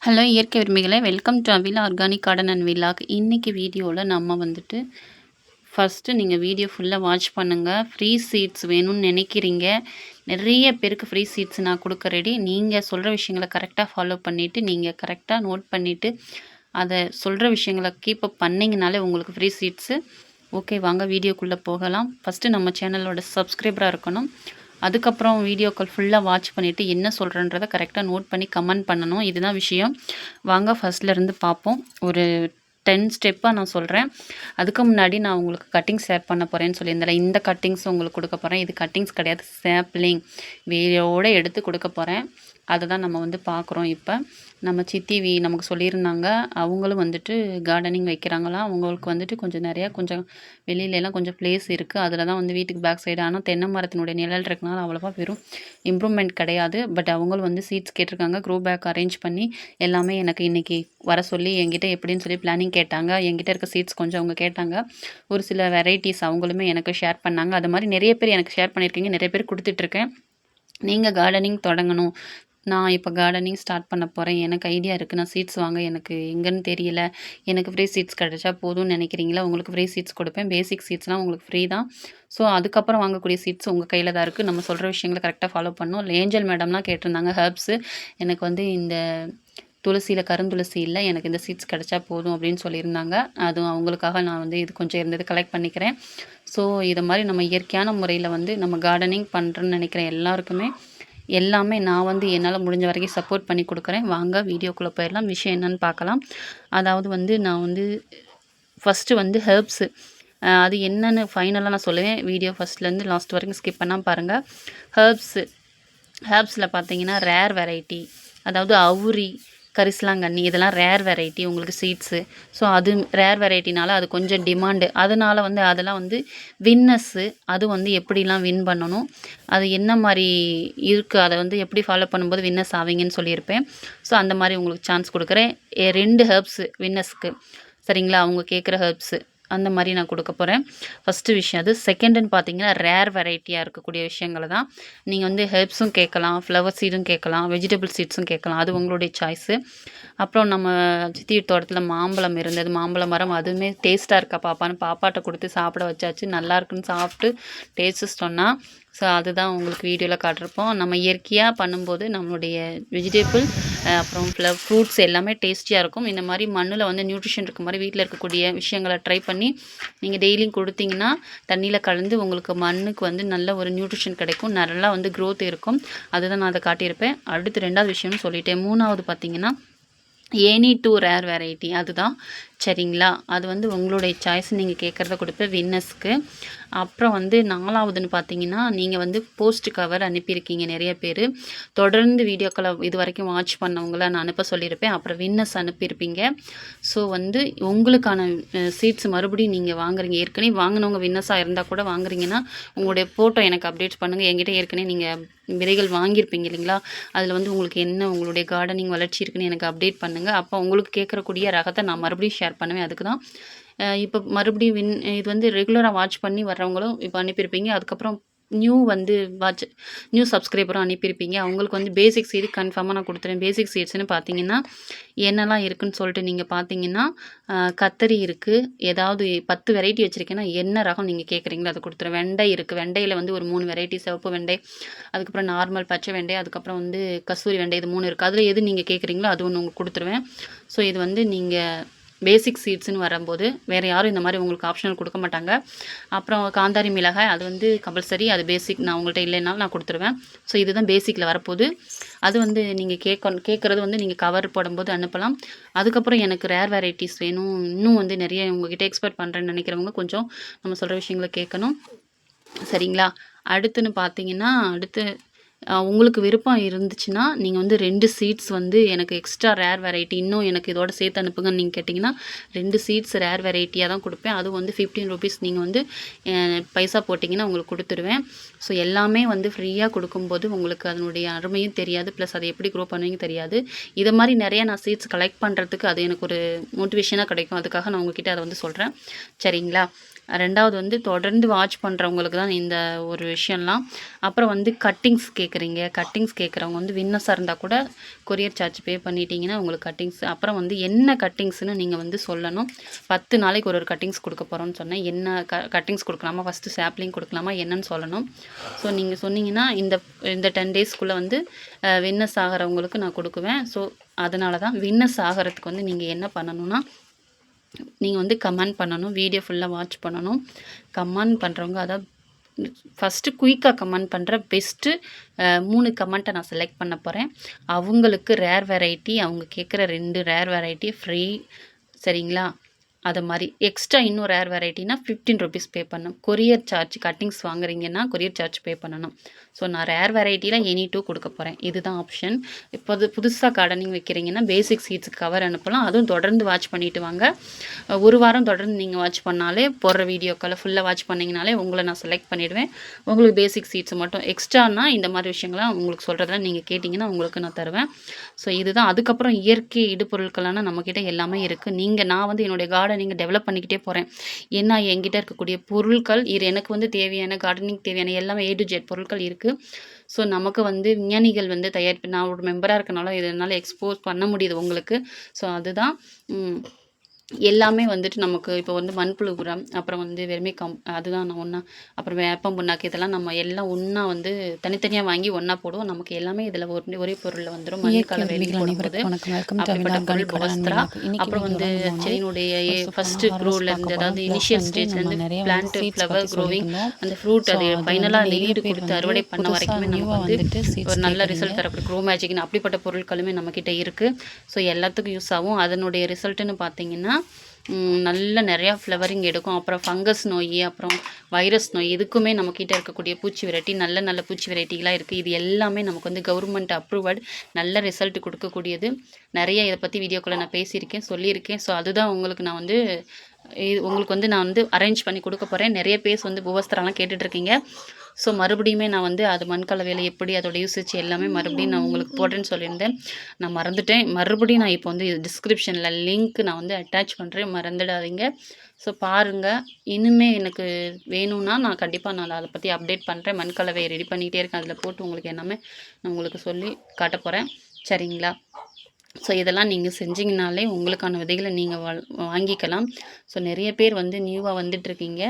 Hello இயற்கை விரும்பிகளே, welcome to Avila organic garden and வில்லாக். இன்றைக்கி வீடியோவில் நம்ம வந்துட்டு ஃபஸ்ட்டு நீங்கள் வீடியோ ஃபுல்லாக வாட்ச் பண்ணுங்கள். ஃப்ரீ சீட்ஸ் வேணும்னு நினைக்கிறீங்க, நிறைய பேருக்கு ஃப்ரீ சீட்ஸ் நான் கொடுக்க ரெடி. நீங்கள் சொல்கிற விஷயங்களை கரெக்டாக ஃபாலோ பண்ணிவிட்டு, நீங்கள் கரெக்டாக நோட் பண்ணிவிட்டு அதை சொல்கிற விஷயங்களை கீப் அப் பண்ணிங்கனாலே உங்களுக்கு ஃப்ரீ சீட்ஸு. ஓகே, வாங்க வீடியோக்குள்ளே போகலாம். ஃபஸ்ட்டு நம்ம சேனலோட சப்ஸ்கிரைபராக இருக்கணும். அதுக்கப்புறம் வீடியோக்கள் ஃபுல்லாக வாட்ச் பண்ணிவிட்டு என்ன சொல்கிறேன்றதை கரெக்டாக நோட் பண்ணி கமெண்ட் பண்ணணும். இதுதான் விஷயம். வாங்க ஃபஸ்ட்லேருந்து பார்ப்போம். ஒரு 10 ஸ்டெப்பாக நான் சொல்கிறேன். அதுக்கு முன்னாடி நான் உங்களுக்கு கட்டிங்ஸ் ஷேர் பண்ண போகிறேன்னு சொல்லியிருந்தேன். இந்த கட்டிங்ஸ் உங்களுக்கு கொடுக்க போகிறேன். இது கட்டிங்ஸ் கிடையாது, சாப்ளிங் வேரோடு எடுத்து கொடுக்க போகிறேன். அதை தான் நம்ம வந்து பார்க்குறோம். இப்போ நம்ம சித்தி நமக்கு சொல்லியிருந்தாங்க, அவங்களும் வந்துட்டு கார்டனிங் வைக்கிறாங்களாம். அவங்களுக்கு வந்துட்டு கொஞ்சம் வெளியிலலாம் கொஞ்சம் பிளேஸ் இருக்குது. அதில் தான் வந்து வீட்டுக்கு பேக் சைடு. ஆனால் தென்னை மரத்தினுடைய நிழல் இருக்கனால அவ்வளோவா வெறும் இம்ப்ரூவ்மெண்ட் கிடையாது. பட் அவங்களும் வந்து சீட்ஸ் கேட்டிருக்காங்க. க்ரோ பேக் அரேஞ்ச் பண்ணி எல்லாமே எனக்கு இன்றைக்கி வர சொல்லி என்கிட்ட எப்படின்னு சொல்லி பிளானிங் கேட்டாங்க. என்கிட்ட இருக்க சீட்ஸ் கொஞ்சம் அவங்க கேட்டாங்க. ஒரு சில வெரைட்டிஸ் அவங்களுமே எனக்கு ஷேர் பண்ணாங்க. அது மாதிரி நிறைய பேர் எனக்கு ஷேர் பண்ணியிருக்கீங்க, நிறைய பேர் கொடுத்துட்ருக்கேன். நீங்கள் கார்டனிங் தொடங்கணும், நான் இப்போ கார்டனிங் ஸ்டார்ட் பண்ண போகிறேன், எனக்கு ஐடியா இருக்குது, நான் சீட்ஸ் வாங்க எனக்கு எங்கேன்னு தெரியல, எனக்கு ஃப்ரீ சீட்ஸ் கிடச்சா போதும்னு நினைக்கிறீங்களா? உங்களுக்கு ஃப்ரீ சீட்ஸ் கொடுப்பேன். பேசிக் சீட்ஸ்லாம் உங்களுக்கு ஃப்ரீ தான். ஸோ அதுக்கப்புறம் வாங்கக்கூடிய சீட்ஸ் உங்கள் கையில் தான் இருக்குது. நம்ம சொல்கிற விஷயங்களை கரெக்டாக ஃபாலோ பண்ணணும். ஏஞ்சல் மேடம்லாம் கேட்டிருந்தாங்க ஹெர்ப்ஸு. எனக்கு வந்து இந்த துளசியில் கருந்துளசி இல்லை, எனக்கு இந்த சீட்ஸ் கிடச்சா போதும் அப்படின்னு சொல்லியிருந்தாங்க. அதுவும் அவங்களுக்காக நான் வந்து இது கொஞ்சம் இருந்தது கலெக்ட் பண்ணிக்கிறேன். ஸோ இதை மாதிரி நம்ம இயற்கையான முறையில் வந்து நம்ம கார்டனிங் பண்ணுறேன்னு நினைக்கிற எல்லாருக்குமே எல்லாமே நான் வந்து என்னால் முடிஞ்ச வரைக்கும் சப்போர்ட் பண்ணி கொடுக்குறேன். வாங்க வீடியோக்குள்ளே போயிடலாம். விஷயம் என்னன்னு பார்க்கலாம். அதாவது வந்து நான் வந்து ஃபஸ்ட்டு வந்து ஹெர்ப்ஸு அது என்னென்னு ஃபைனலாக நான் சொல்லுவேன். வீடியோ ஃபஸ்ட்லேருந்து லாஸ்ட் வரைக்கும் ஸ்கிப் பண்ணால் பாருங்கள். ஹெர்ப்ஸில் பார்த்தீங்கன்னா ரேர் வெரைட்டி, அதாவது அவுரி, கரிசலாங்கண்ணி, இதெல்லாம் ரேர் வெரைட்டி உங்களுக்கு சீட்ஸு. ஸோ அது ரேர் வெரைட்டினால அது கொஞ்சம் டிமாண்டு. அதனால் வந்து அதெல்லாம் வந்து வின்னஸ்ஸு. அது வந்து எப்படிலாம் வின் பண்ணணும், அது என்ன மாதிரி இருக்குது, அதை வந்து எப்படி ஃபாலோ பண்ணும்போது வின்னஸ் ஆவீங்கன்னு சொல்லியிருப்பேன். ஸோ அந்த மாதிரி உங்களுக்கு சான்ஸ் கொடுக்குறேன். 2 ஹெர்ப்ஸு வின்னஸ்க்கு, சரிங்களா? அவங்க கேட்குற ஹெர்ப்ஸு அந்த மாதிரி நான் கொடுக்க போகிறேன். ஃபஸ்ட்டு விஷயம் அது. செகண்டுன்னு பார்த்தீங்கன்னா ரேர் வெரைட்டியாக இருக்கக்கூடிய விஷயங்களை தான். நீங்கள் வந்து ஹெர்ப்ஸும் கேட்கலாம், ஃப்ளவர் சீடும் கேட்கலாம், வெஜிடபிள் சீட்ஸும் கேட்கலாம். அது உங்களுடைய சாய்ஸு. அப்புறம் நம்ம சித்தி தோட்டத்தில் மாம்பழம் இருந்தது, மாம்பழ மரம். அதுவுமே டேஸ்ட்டாக இருக்கா பாப்பான்னு பாப்பாட்ட கொடுத்து சாப்பிட வச்சாச்சு. நல்லா இருக்குன்னு சாப்பிட்டு டேஸ்ட்டு சொன்னால். ஸோ அதுதான் உங்களுக்கு வீடியோவில் காட்டிருப்போம். நம்ம இயற்கையாக பண்ணும்போது நம்மளுடைய வெஜிடபிள் அப்புறம் ஃப்ரூட்ஸ் எல்லாமே டேஸ்டியாக இருக்கும். இந்த மாதிரி மண்ணில் வந்து நியூட்ரிஷன் இருக்க மாதிரி வீட்டில் இருக்கக்கூடிய விஷயங்களை ட்ரை பண்ணி நீங்கள் டெய்லியும் கொடுத்தீங்கன்னா, தண்ணியில் கலந்து உங்களுக்கு மண்ணுக்கு வந்து நல்ல ஒரு நியூட்ரிஷன் கிடைக்கும், நல்லா வந்து க்ரோத் இருக்கும். அதுதான் நான் அதை காட்டியிருப்பேன். அடுத்து 2வது விஷயம்னு சொல்லிட்டேன். 3வது பார்த்தீங்கன்னா எனி டூ ரேர் வெரைட்டி, அதுதான், சரிங்களா? அது வந்து உங்களுடைய சாய்ஸ். நீங்கள் கேட்குறத கொடுப்பேன் வின்னர்ஸ்க்கு. அப்புறம் வந்து 4வதுன்னு பார்த்தீங்கன்னா, நீங்கள் வந்து போஸ்ட் கவர் அனுப்பியிருக்கீங்க நிறைய பேர். தொடர்ந்து வீடியோக்களை இது வரைக்கும் வாட்ச் பண்ணவங்கள நான் அனுப்ப சொல்லியிருப்பேன். அப்புறம் வின்னர்ஸ் அனுப்பியிருப்பீங்க. ஸோ வந்து உங்களுக்கான சீட்ஸ் மறுபடியும் நீங்கள் வாங்குறீங்க. ஏற்கனவே வாங்கினவங்க வின்னர்ஸாக இருந்தால் கூட வாங்குறீங்கன்னா உங்களுடைய ஃபோட்டோ எனக்கு அப்டேட் பண்ணுங்கள். என்கிட்ட ஏற்கனவே நீங்கள் விதைகள் வாங்கியிருப்பீங்க இல்லைங்களா? அதில் வந்து உங்களுக்கு என்ன உங்களுடைய கார்டனிங் வளர்ச்சி இருக்குன்னு எனக்கு அப்டேட் பண்ணுங்கள். அப்போ உங்களுக்கு கேட்கக்கூடிய ரகத்தை நான் மறுபடியும் ஷேர் பண்ணுவேன். அதுக்கு தான் இப்போ மறுபடியும் இது வந்து ரெகுலராக வாட்ச் பண்ணி வர்றவங்களும் இப்போ அனுப்பியிருப்பீங்க. அதுக்கப்புறம் நியூ சப்ஸ்கிரைபரும் அனுப்பியிருப்பீங்க. அவங்களுக்கு வந்து பேசிக் சீடு கன்ஃபார்மாக நான் கொடுத்துறேன். பேசிக் சீட்ஸ்னு பார்த்தீங்கன்னா என்னெல்லாம் இருக்குதுன்னு சொல்லிட்டு நீங்கள் பார்த்தீங்கன்னா, கத்தரி இருக்குது. ஏதாவது 10 வெரைட்டி வச்சுருக்கேன்னா என்ன ரகம் நீங்கள் கேட்குறீங்களோ அதை கொடுத்துருவேன். வெண்டை இருக்குது. வெண்டையில் வந்து ஒரு 3 வெரைட்டி, சிவப்பு வெண்டை, அதுக்கப்புறம் நார்மல் பச்சை வெண்டை, அதுக்கப்புறம் வந்து கஸ்தூரி வெண்டை, இது 3 இருக்குது. அதில் எது நீங்கள் கேட்குறீங்களோ அது ஒன்று உங்களுக்கு கொடுத்துருவேன். ஸோ இது வந்து நீங்கள் பேசிக் சீட்ஸ்னு வரும்போது வேறு யாரும் இந்த மாதிரி உங்களுக்கு ஆப்ஷனல் கொடுக்க மாட்டாங்க. அப்புறம் காந்தாரி மிளகாய், அது வந்து கம்பல்சரி, அது பேசிக். நான் உங்கள்கிட்ட இல்லைனாலும் நான் கொடுத்துருவேன். ஸோ இதுதான் பேசிக்கில் வரப்போகுது. அது வந்து நீங்கள் கேட்குறது வந்து நீங்கள் கவர் போடும்போது அனுப்பலாம். அதுக்கப்புறம் எனக்கு ரேர் வெரைட்டிஸ் வேணும், இன்னும் வந்து நிறைய உங்கள்கிட்ட எக்ஸ்பெக்ட் பண்ணுறேன்னு நினைக்கிறவங்க கொஞ்சம் நம்ம சொல்கிற விஷயங்களை கேட்கணும், சரிங்களா? அடுத்துன்னு பார்த்தீங்கன்னா, உங்களுக்கு விருப்பம் இருந்துச்சுன்னா நீங்கள் வந்து 2 சீட்ஸ் வந்து எனக்கு எக்ஸ்ட்ரா ரேர் வெரைட்டி இன்னும் எனக்கு இதோட சேர்த்து அனுப்புங்கன்னு நீங்கள் கேட்டிங்கன்னா 2 சீட்ஸ் ரேர் வெரைட்டியாக தான் கொடுப்பேன். அதுவும் வந்து 15 ருபீஸ் நீங்கள் வந்து பைசா போட்டிங்கன்னா உங்களுக்கு கொடுத்துருவேன். ஸோ எல்லாமே வந்து ஃப்ரீயாக கொடுக்கும்போது உங்களுக்கு அதனுடைய அருமையும் தெரியாது, ப்ளஸ் அதை எப்படி க்ரோ பண்ணுவீங்க தெரியாது. இதை மாதிரி நிறையா நான் சீட்ஸ் கலெக்ட் பண்ணுறதுக்கு அது எனக்கு ஒரு மோட்டிவேஷனாக கிடைக்கும். அதுக்காக நான் உங்ககிட்ட அதை வந்து சொல்கிறேன், சரிங்களா? 2வது வந்து தொடர்ந்து வாட்ச் பண்ணுறவங்களுக்கு தான் இந்த ஒரு விஷயம்லாம். அப்புறம் வந்து கட்டிங்ஸ் கேட்குறீங்க. கட்டிங்ஸ் கேட்குறவங்க வந்து வின்னர்ஸாக இருந்தால் கூட கொரியர் சார்ஜ் பே பண்ணிட்டீங்கன்னா உங்களுக்கு கட்டிங்ஸ். அப்புறம் வந்து என்ன கட்டிங்ஸ்னு நீங்கள் வந்து சொல்லணும். 10 நாளைக்கு ஒரு கட்டிங்ஸ் கொடுக்க போகிறோன்னு சொன்னேன். என்ன கட்டிங்ஸ் கொடுக்கலாமா, ஃபஸ்ட்டு சாப்லிங் கொடுக்கலாமா என்னன்னு சொல்லணும். ஸோ நீங்கள் சொன்னீங்கன்னா இந்த இந்த 10 டேஸ்க்குள்ளே வந்து வின்னர்ஸ் ஆகிறவங்களுக்கு நான் கொடுக்குவேன். ஸோ அதனால தான் வின்னர்ஸ் ஆகிறதுக்கு வந்து நீங்கள் என்ன பண்ணணும்னா, நீங்கள் வந்து கமெண்ட் பண்ணணும். வீடியோ ஃபுல்லாக வாட்ச் பண்ணணும். கமெண்ட் பண்ணுறவங்க அதாவது ஃபஸ்ட்டு குயிக்காக கமெண்ட் பண்ணுற பெஸ்ட்டு 3 கமெண்ட்டை நான் செலக்ட் பண்ண போகிறேன். அவங்களுக்கு ரேர் வெரைட்டி, அவங்க கேட்குற 2 ரேர் வெரைட்டி ஃப்ரீ. சரிங்களா? அதை மாதிரி எக்ஸ்ட்ரா இன்னும் ரேர் வெரைட்டினா 15 ருபீஸ் பே பண்ணணும். கொரியர் சார்ஜ் கட்டிங்ஸ் வாங்குறீங்கன்னா கொரியர் சார்ஜ் பே பண்ணணும். ஸோ நான் ரேர் வெரைட்டியில் எனி 2 கொடுக்க போகிறேன். இதுதான் ஆப்ஷன். இப்போ புதுசாக கார்டனிங் வைக்கிறீங்கன்னா பேசிக் சீட்ஸுக்கு கவர் அனுப்பலாம். அதுவும் தொடர்ந்து வாட்ச் பண்ணிவிட்டு வாங்க. ஒரு வாரம் தொடர்ந்து நீங்கள் வாட்ச் பண்ணாலே, போடுற வீடியோக்களை ஃபுல்லாக வாட்ச் பண்ணிங்கனாலே உங்களை நான் செலக்ட் பண்ணிவிடுவேன். உங்களுக்கு பேசிக் சீட்ஸ் மட்டும் எக்ஸ்ட்ரானா இந்த மாதிரி விஷயங்கள்லாம் உங்களுக்கு சொல்கிறதெல்லாம் நீங்கள் கேட்டிங்கன்னா உங்களுக்கு நான் தருவேன். ஸோ இதுதான். அதுக்கப்புறம் இயற்கை இடுபொருட்களான நம்மக்கிட்ட எல்லாமே இருக்குது. நான் வந்து என்னுடைய கார்டனிங்கை டெவலப் பண்ணிக்கிட்டே போகிறேன். ஏன்னா என்கிட்ட இருக்கக்கூடிய பொருட்கள் எனக்கு வந்து தேவையான கார்டனிங் தேவையான எல்லாமே A to Z பொருட்கள் இருக்குது. ஸோ நமக்கு வந்து விஞ்ஞானிகள் வந்து தயாரிப்பு, நான் ஒரு மெம்பராக இருக்கனால இதனால் எக்ஸ்போஸ் பண்ண முடியுது உங்களுக்கு. ஸோ அதுதான் எல்லாமே வந்துட்டு நமக்கு இப்போ வந்து மண்புழு உரம், அப்புறம் வந்து அதுதான் நான் ஒன்றா, அப்புறம் வேப்பம் புண்ணாக்கு, இதெல்லாம் நம்ம எல்லாம் ஒன்றா வந்து தனித்தனியாக வாங்கி ஒன்றா போடுவோம். நமக்கு எல்லாமே இதில் ஒரே பொருளில் வந்துடும். மண் கலவை போடும்போது அப்படிப்பட்ட பொருள் பவஸ்திரா. அப்புறம் வந்து செடியினுடைய ஃபஸ்ட்டு க்ரோலேருந்து, அதாவது இனிஷியல் ஸ்டேஜ்லேருந்து பிளான்ட் ஃப்ளவர் க்ரோவிங், அந்த ஃப்ரூட் அது ஃபைனலாக ஈடு கொடுத்து அறுவடை பண்ண வரைக்குமே நமக்கு வந்து ஒரு நல்ல ரிசல்ட் தரக்கூடிய க்ரோ மேஜிக்னு அப்படிப்பட்ட பொருட்களுமே நம்மக்கிட்ட இருக்குது. ஸோ எல்லாத்துக்கும் யூஸ் ஆகும். அதனுடைய ரிசல்ட்டுன்னு பார்த்தீங்கன்னா நல்ல நிறையா ஃப்ளவரிங் எடுக்கும். அப்புறம் ஃபங்கஸ் நோய், அப்புறம் வைரஸ் நோய், இதுக்குமே நம்மக்கிட்ட இருக்கக்கூடிய பூச்சி வெரைட்டி நல்ல பூச்சி வெரைட்டிலாம் இருக்குது. இது எல்லாமே நமக்கு வந்து கவர்மெண்ட் அப்ரூவட் நல்ல ரிசல்ட் கொடுக்கக்கூடியது. நிறைய இதை பற்றி வீடியோக்குள்ளே நான் பேசியிருக்கேன், சொல்லியிருக்கேன். ஸோ அதுதான் உங்களுக்கு நான் வந்து நான் வந்து அரேஞ்ச் பண்ணி கொடுக்க போகிறேன். நிறைய பேர் வந்து பூவஸ்திராலாம் கேட்டுட்ருக்கீங்க. ஸோ மறுபடியுமே நான் வந்து அது மண்கலவையில் எப்படி அதோட யூசேஜ் எல்லாமே மறுபடியும் நான் உங்களுக்கு போடுறேன்னு சொல்லியிருந்தேன். நான் மறந்துட்டேன். மறுபடியும் நான் இப்போ வந்து டிஸ்கிரிப்ஷனில் லிங்க் நான் வந்து அட்டாச் பண்ணுறேன், மறந்துடாதீங்க. ஸோ பாருங்கள். இனிமேல் எனக்கு வேணும்னா நான் கண்டிப்பாக அதை பற்றி அப்டேட் பண்ணுறேன். மண்கலவையை ரெடி பண்ணிகிட்டே இருக்கேன். அதில் போட்டு உங்களுக்கு எல்லாமே நான் உங்களுக்கு சொல்லி காட்ட போகிறேன். சரிங்களா? ஸோ இதெல்லாம் நீங்கள் செஞ்சிங்கனாலே உங்களுக்கான விதைகளை நீங்கள் வாங்கிக்கலாம். ஸோ நிறைய பேர் வந்து நியூவாக வந்துட்டுருக்கீங்க.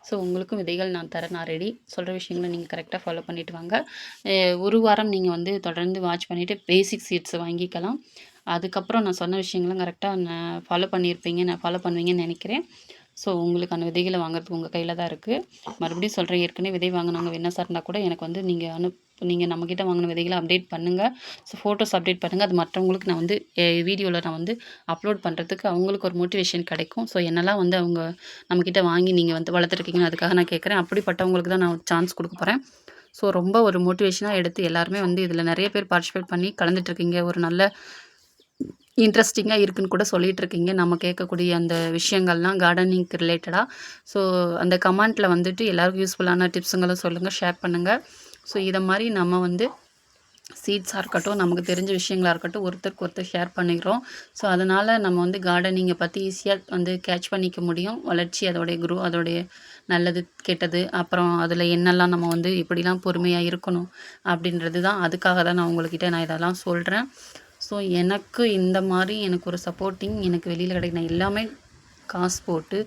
ஸோ உங்களுக்கும் விதைகள் நான் ரெடி. சொல்கிற விஷயங்களை நீங்கள் கரெக்டாக ஃபாலோ பண்ணிவிட்டு வாங்க. ஒரு வாரம் நீங்கள் வந்து தொடர்ந்து வாட்ச் பண்ணிவிட்டு பேசிக் சீட்ஸ் வாங்கிக்கலாம். அதுக்கப்புறம் நான் சொன்ன விஷயங்களும் கரெக்டாக ஃபாலோ பண்ணுவீங்கன்னு நினைக்கிறேன். ஸோ உங்களுக்கான விதைகளை வாங்குறதுக்கு உங்கள் கையில் தான் இருக்குது. மறுபடியும் சொல்கிறேன், ஏற்கனவே விதை வாங்கினவங்க வின்னர்ஸாக இருந்தால் கூட எனக்கு வந்து நீங்கள் நம்மக்கிட்ட வாங்கின விதைகளை அப்டேட் பண்ணுங்கள். ஸோ ஃபோட்டோஸ் அப்டேட் பண்ணுங்கள். அது மற்றவங்களுக்கு நான் வந்து வீடியோவில் நான் வந்து அப்லோட் பண்ணுறதுக்கு அவங்களுக்கு ஒரு மோட்டிவேஷன் கிடைக்கும். ஸோ என்னெல்லாம் வந்து அவங்க நம்மக்கிட்ட வாங்கி நீங்கள் வந்து வளர்த்துருக்கீங்கன்னு அதுக்காக நான் கேட்குறேன். அப்படிப்பட்டவங்களுக்கு தான் நான் சான்ஸ் கொடுக்க போகிறேன். ஸோ ரொம்ப ஒரு மோட்டிவேஷனாக எடுத்து எல்லாருமே வந்து இதில் நிறைய பேர் பார்ட்டிசிபேட் பண்ணி கலந்துட்டுருக்கீங்க. ஒரு நல்ல இன்ட்ரெஸ்டிங்காக இருக்குன்னு கூட சொல்லிகிட்ருக்கீங்க. நம்ம கேட்கக்கூடிய அந்த விஷயங்கள்லாம் கார்டனிங்க்கு ரிலேட்டடாக. ஸோ அந்த கமெண்ட்டில் வந்துட்டு எல்லாருக்கும் யூஸ்ஃபுல்லான டிப்ஸுங்களும் சொல்லுங்கள், ஷேர் பண்ணுங்கள். ஸோ இதை மாதிரி நம்ம வந்து சீட்ஸாக இருக்கட்டும், நமக்கு தெரிஞ்ச விஷயங்களாக இருக்கட்டும், ஒருத்தருக்கு ஒருத்தர் ஷேர் பண்ணிக்கிறோம். ஸோ அதனால் நம்ம வந்து கார்டனிங்கை பற்றி ஈஸியாக வந்து கேட்ச் பண்ணிக்க முடியும். வளர்ச்சி, அதோடைய நல்லது கெட்டது, அப்புறம் அதில் என்னெல்லாம் நம்ம வந்து இப்படிலாம் பொறுமையாக இருக்கணும் அப்படின்றது தான். அதுக்காக தான் நான் இதெல்லாம் சொல்கிறேன். ஸோ எனக்கு இந்த மாதிரி எனக்கு ஒரு சப்போர்ட்டிங் எனக்கு வெளியில் கிடைக்கும். நான் எல்லாமே காசு போட்டு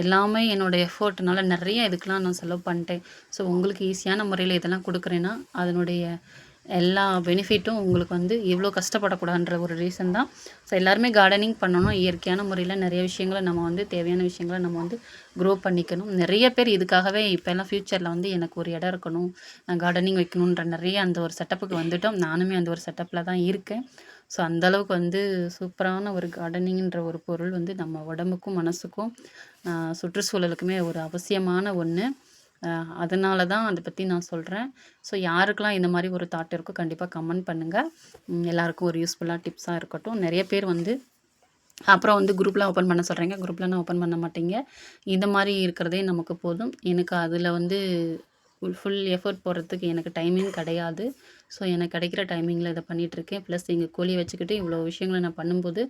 எல்லாமே என்னோடய எஃபோர்ட்னால நிறைய இதுக்கெலாம் நான் செலவு பண்ணிட்டேன். ஸோ உங்களுக்கு ஈஸியான முறையில் இதெல்லாம் கொடுக்குறேன்னா அதனுடைய எல்லா பெனிஃபிட்டும் உங்களுக்கு வந்து இவ்வளோ கஷ்டப்படக்கூடாதுன்ற ஒரு ரீசன் தான். ஸோ எல்லாருமே கார்டனிங் பண்ணணும். இயற்கையான முறையில் நிறைய விஷயங்களை நம்ம வந்து தேவையான விஷயங்களை நம்ம வந்து க்ரோ பண்ணிக்கணும். நிறைய பேர் இதுக்காகவே இப்போல்லாம் ஃப்யூச்சரில் வந்து எனக்கு ஒரு இடம் இருக்கணும், நான் கார்டனிங் வைக்கணுன்ற நிறைய அந்த ஒரு செட்டப்புக்கு வந்துட்டோம். நானுமே அந்த ஒரு செட்டப்பில் தான் இருக்கேன். ஸோ அந்தளவுக்கு வந்து சூப்பரான ஒரு கார்டனிங்கிற ஒரு பொருள் வந்து நம்ம உடம்புக்கும் மனசுக்கும் சுற்றுச்சூழலுக்குமே ஒரு அவசியமான ஒன்று. அதனால தான் அதை பற்றி நான் சொல்கிறேன். ஸோ யாருக்கெல்லாம் இந்த மாதிரி ஒரு தாட் இருக்கோ கண்டிப்பாக கமெண்ட் பண்ணுங்கள். எல்லாருக்கும் ஒரு யூஸ்ஃபுல்லாக டிப்ஸாக இருக்கட்டும். நிறைய பேர் வந்து அப்புறம் வந்து குரூப்லாம் ஓப்பன் பண்ண சொல்கிறீங்க. குரூப்லாம் ஓப்பன் பண்ண மாட்டீங்க. இந்த மாதிரி இருக்கிறதே நமக்கு போதும். எனக்கு அதில் வந்து ஃபுல் எஃபோர்ட் போடுறதுக்கு எனக்கு டைமிங் கிடையாது. ஸோ எனக்கு கிடைக்கிற டைமிங்கில் இதை பண்ணிகிட்ருக்கேன். ப்ளஸ் எங்கள் கோழியை வச்சுக்கிட்டு இவ்வளோ விஷயங்களை நான் பண்ணும்போது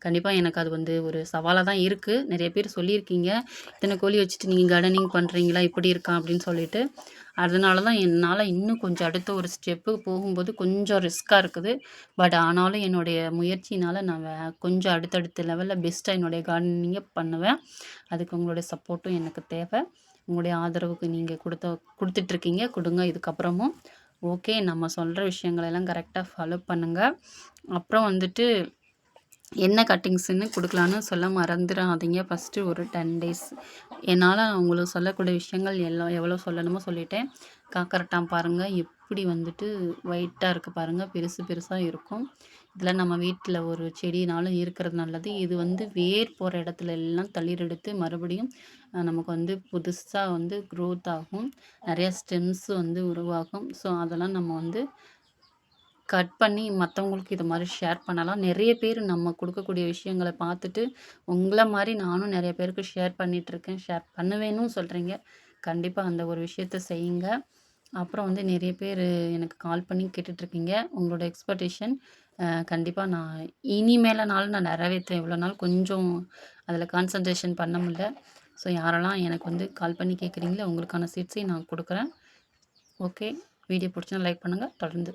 கண்டிப்பா எனக்கு அது வந்து ஒரு சவாலா தான் இருக்கு. நெறைய பேர் சொல்லியிருக்கீங்க. "இத்தன கோழி வச்சுட்டு நீங்க கார்டனிங் பண்றீங்களா? இப்படி இருக்கான்." அப்படின்னு சொல்லிட்டு. அதனால தான் என்னால இன்னும் கொஞ்சம் அடுத்த ஒரு ஸ்டெப்புக்கு போகும்போது கொஞ்சம் ரிஸ்க்கா இருக்குது. பட் ஆனாலும் என்னுடைய முயற்சியினால நான் கொஞ்சம் அடுத்தடுத்த லெவல்ல பெஸ்ட்டா என்னுடைய கார்டனிங்க பண்ணுவேன். அதுக்கு உங்களுடைய சப்போர்ட்டும் எனக்கு தேவை. உங்களுடைய ஆதரவுக்கு நீங்க குடுத்துட்ருக்கீங்க. குடுங்க இதுக்கப்புறமும். ஓகே. நம்ம சொல்ற விஷயங்களெல்லாம் கரெக்ட்டா ஃபாலோ பண்ணுங்க. அப்புறம் வந்துட்டு என்ன கட்டிங்ஸ்ன்னு குடுக்கலான்னு சொல்ல மறந்துறாதீங்க. ஃபர்ஸ்ட்டு ஒரு 10 டேஸ். என்னால உங்களுக்கு சொல்லக்கூடிய விஷயங்கள் எல்லாம் எவ்வளோ சொல்லணுமோ சொல்லிட்டேன். காக்கரட்டான் பாருங்க, எப்படி வந்துட்டு ஒயிட்டா இருக்கு பாருங்க. பெருசு பெருசா இருக்கும். இதில நம்ம வீட்ல ஒரு செடினாலும் இருக்கிறது நல்லது. இது வந்து வேர் போற இடத்துல எல்லாம் தளிர் எடுத்து மறுபடியும் நமக்கு வந்து புதுசா வந்து குரோத் ஆகும். நெறைய ஸ்டெம்ஸ் வந்து உருவாகும். ஸோ, அதெல்லாம் நம்ம வந்து கட் பண்ணி மத்தவங்களுக்கு இது மாரி ஷேர் பண்ணலாம். நெறைய பேர் நம்ம குடுக்கக்கூடிய விஷயங்கள பார்த்துட்டு, உங்கள மாரி நானும் நெறைய பேருக்கு ஷேர் பண்ணிட்டுருக்கேன். ஷேர் பண்ணுவேன்னும் சொல்றீங்க. கண்டிப்பா அந்த ஒரு விஷயத்த செய்யுங்க. அப்புறம் வந்து நெறைய பேரு எனக்கு கால் பண்ணி கேட்டுட்ருக்கீங்க. உங்களோட எக்ஸ்பெக்டேஷன் கண்டிப்பா நான் இனிமேலனாலும் நான் நிறைவேத்துறேன். இவ்வளோ நாள் கொஞ்சம் அதில கான்சன்ட்ரேஷன் பண்ண முடியல. ஸோ யாரெல்லாம் எனக்கு வந்து கால் பண்ணி கேட்குறீங்களோ, உங்களுக்கான சீட்ஸையும் நான் குடுக்குறேன். ஓகே. வீடியோ புடிச்சுருந்தா லைக் பண்ணுங்க. தொடர்ந்து